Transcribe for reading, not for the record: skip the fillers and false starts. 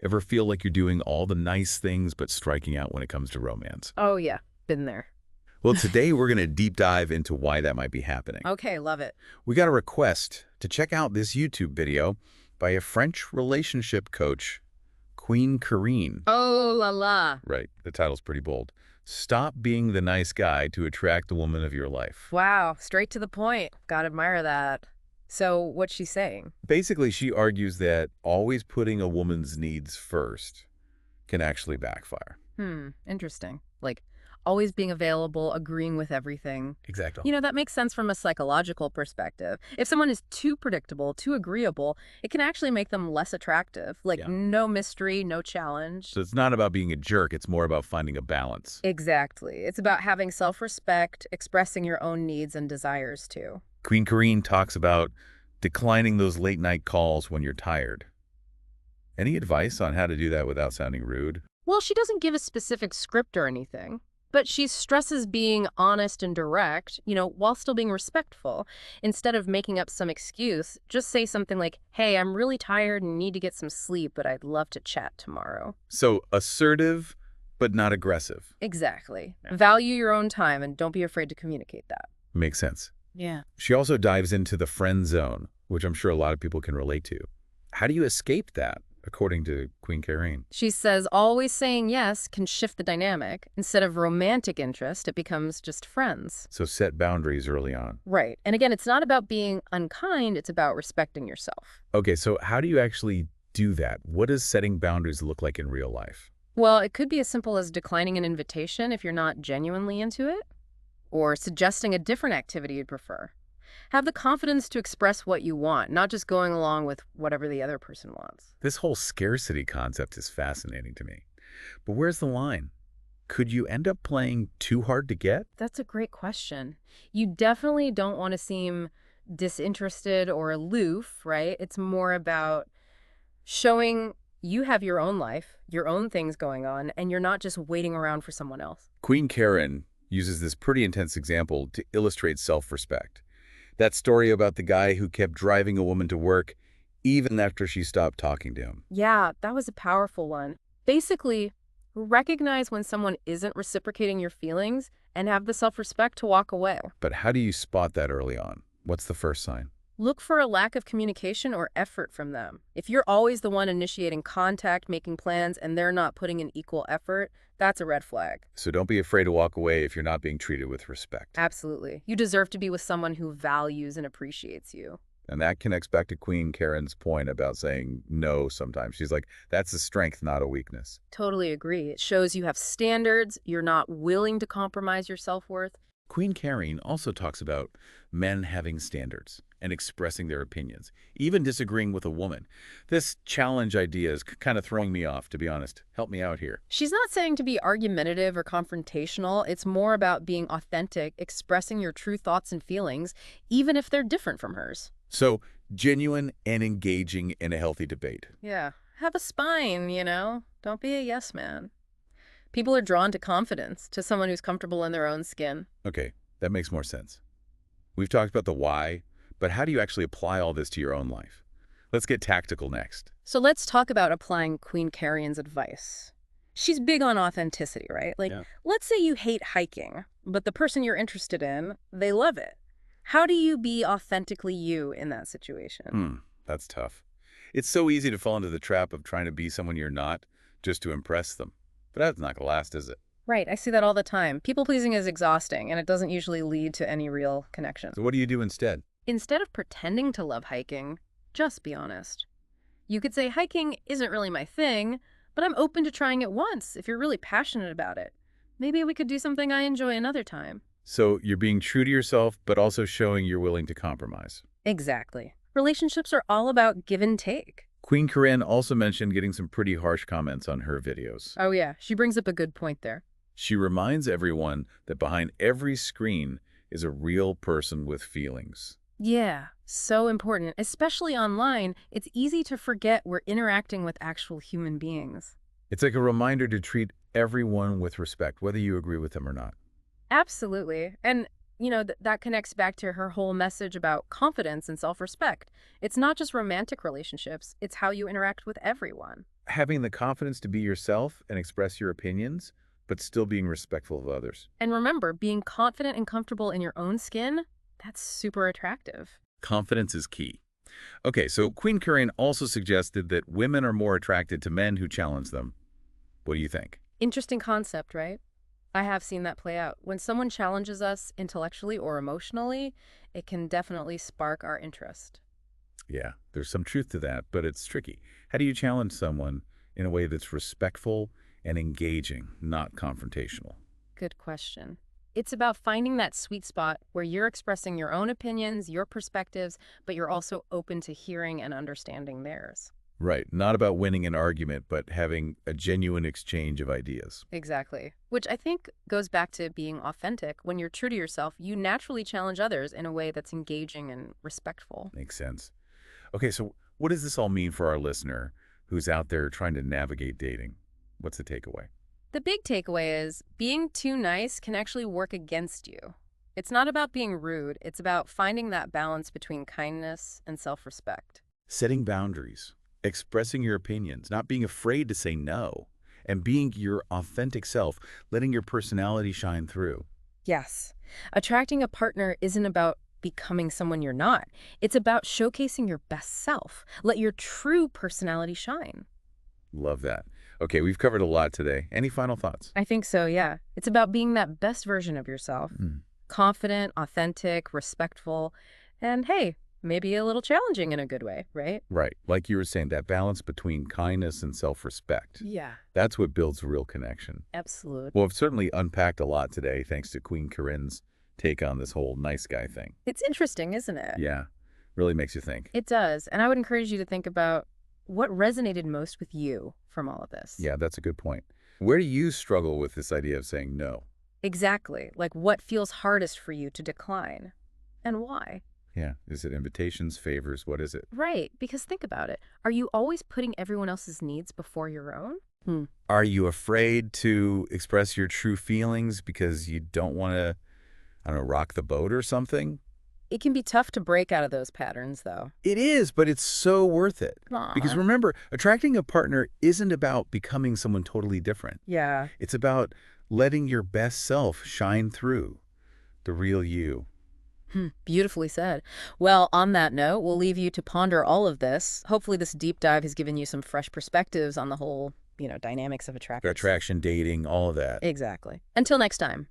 Ever feel like you're doing all the nice things but striking out when it comes to romance? Oh, yeah. Been there. Well, today we're going to deep dive into why that might be happening. Okay, love it. We got a request to check out this YouTube video by a French relationship coach, Queen Carine. Oh, la la. Right, the title's pretty bold. Stop being the nice guy to attract the woman of your life. Wow, straight to the point. Gotta admire that. So, what's she saying? Basically, she argues that always putting a woman's needs first can actually backfire. Interesting. Like, always being available, agreeing with everything. Exactly. That makes sense from a psychological perspective. If someone is too predictable, too agreeable, it can actually make them less attractive. Like, Yeah. no mystery, no challenge. So it's not about being a jerk, it's more about finding a balance. Exactly. It's about having self-respect, expressing your own needs and desires, too. Queen Carine talks about declining those late-night calls when you're tired. Any advice on how to do that without sounding rude? Well, she doesn't give a specific script or anything, but she stresses being honest and direct, while still being respectful. Instead of making up some excuse, just say something like, hey, I'm really tired and need to get some sleep, but I'd love to chat tomorrow. So assertive, but not aggressive. Exactly. Yeah. Value your own time and don't be afraid to communicate that. Makes sense. Yeah. She also dives into the friend zone, which I'm sure a lot of people can relate to. How do you escape that, according to Queen Carine? She says always saying yes can shift the dynamic. Instead of romantic interest, it becomes just friends. So set boundaries early on. Right. And again, it's not about being unkind, it's about respecting yourself. Okay, so how do you actually do that? What does setting boundaries look like in real life? Well, it could be as simple as declining an invitation if you're not genuinely into it, or suggesting a different activity you'd prefer. Have the confidence to express what you want, not just going along with whatever the other person wants. This whole scarcity concept is fascinating to me. But where's the line? Could you end up playing too hard to get? That's a great question. You definitely don't want to seem disinterested or aloof, right? It's more about showing you have your own life, your own things going on, and you're not just waiting around for someone else. Queen Carine uses this pretty intense example to illustrate self-respect. That story about the guy who kept driving a woman to work even after she stopped talking to him. Yeah, that was a powerful one. Basically, recognize when someone isn't reciprocating your feelings and have the self-respect to walk away. But how do you spot that early on? What's the first sign? Look for a lack of communication or effort from them. If you're always the one initiating contact, making plans, and they're not putting in equal effort, that's a red flag. So don't be afraid to walk away if you're not being treated with respect. Absolutely. You deserve to be with someone who values and appreciates you. And that connects back to Queen Carine's point about saying no sometimes. She's like, that's a strength, not a weakness. Totally agree. It shows you have standards, you're not willing to compromise your self-worth. Queen Carine also talks about men having standards and expressing their opinions, even disagreeing with a woman. This challenge idea is kind of throwing me off, to be honest. Help me out here. She's not saying to be argumentative or confrontational. It's more about being authentic, expressing your true thoughts and feelings, even if they're different from hers. So, genuine and engaging in a healthy debate. Yeah. Have a spine, Don't be a yes man. People are drawn to confidence, to someone who's comfortable in their own skin. Okay, that makes more sense. We've talked about the why, but how do you actually apply all this to your own life? Let's get tactical next. So let's talk about applying Queen Carine's advice. She's big on authenticity, right? Yeah. Let's say you hate hiking, but the person you're interested in, they love it. How do you be authentically you in that situation? That's tough. It's so easy to fall into the trap of trying to be someone you're not just to impress them. But that's not going to last, is it? Right, I see that all the time. People-pleasing is exhausting, and it doesn't usually lead to any real connection. So what do you do instead? Instead of pretending to love hiking, just be honest. You could say hiking isn't really my thing, but I'm open to trying it once if you're really passionate about it. Maybe we could do something I enjoy another time. So you're being true to yourself, but also showing you're willing to compromise. Exactly. Relationships are all about give and take. Queen Carine also mentioned getting some pretty harsh comments on her videos. Oh yeah, she brings up a good point there. She reminds everyone that behind every screen is a real person with feelings. Yeah, so important. Especially online, it's easy to forget we're interacting with actual human beings. It's like a reminder to treat everyone with respect, whether you agree with them or not. Absolutely. And, that connects back to her whole message about confidence and self-respect. It's not just romantic relationships, it's how you interact with everyone. having the confidence to be yourself and express your opinions, but still being respectful of others. And remember, being confident and comfortable in your own skin, that's super attractive. Confidence is key. Okay, so Queen Carine also suggested that women are more attracted to men who challenge them. What do you think? Interesting concept, right? I have seen that play out. When someone challenges us intellectually or emotionally, it can definitely spark our interest. Yeah, there's some truth to that, but it's tricky. How do you challenge someone in a way that's respectful and engaging, not confrontational? Good question. It's about finding that sweet spot where you're expressing your own opinions, your perspectives, but you're also open to hearing and understanding theirs. Right, not about winning an argument, but having a genuine exchange of ideas. Exactly. Which I think goes back to being authentic. When you're true to yourself, you naturally challenge others in a way that's engaging and respectful. Makes sense. Okay, so what does this all mean for our listener who's out there trying to navigate dating? What's the takeaway? The big takeaway is being too nice can actually work against you. It's not about being rude, it's about finding that balance between kindness and self-respect. Setting boundaries, expressing your opinions, not being afraid to say no, and being your authentic self, letting your personality shine through. Yes. Attracting a partner isn't about becoming someone you're not. It's about showcasing your best self. Let your true personality shine. Love that. Okay, we've covered a lot today. Any final thoughts? I think so, yeah. It's about being that best version of yourself. Hmm. Confident, authentic, respectful, and hey, maybe a little challenging in a good way, right? Right. Like you were saying, that balance between kindness and self-respect. Yeah, That's what builds a real connection. absolutely. Well, I've certainly unpacked a lot today thanks to Queen Carine's take on this whole nice guy thing. It's interesting, isn't it? Yeah, really makes you think. It does. And I would encourage you to think about what resonated most with you from all of this. Yeah, that's a good point. Where do you struggle with this idea of saying no? Exactly. Like what feels hardest for you to decline and why? Yeah, is it invitations, favors? What is it? Right. Because think about it. Are you always putting everyone else's needs before your own? Hmm. Are you afraid to express your true feelings because you don't want to, I don't know, rock the boat or something? It can be tough to break out of those patterns, though. It is, but it's so worth it. Because Aw. remember, attracting a partner isn't about becoming someone totally different. Yeah. It's about letting your best self shine through, the real you. Beautifully said. Well, on that note, we'll leave you to ponder all of this. Hopefully this deep dive has given you some fresh perspectives on the whole, dynamics of attraction. Attraction, dating, all of that. Exactly. Until next time.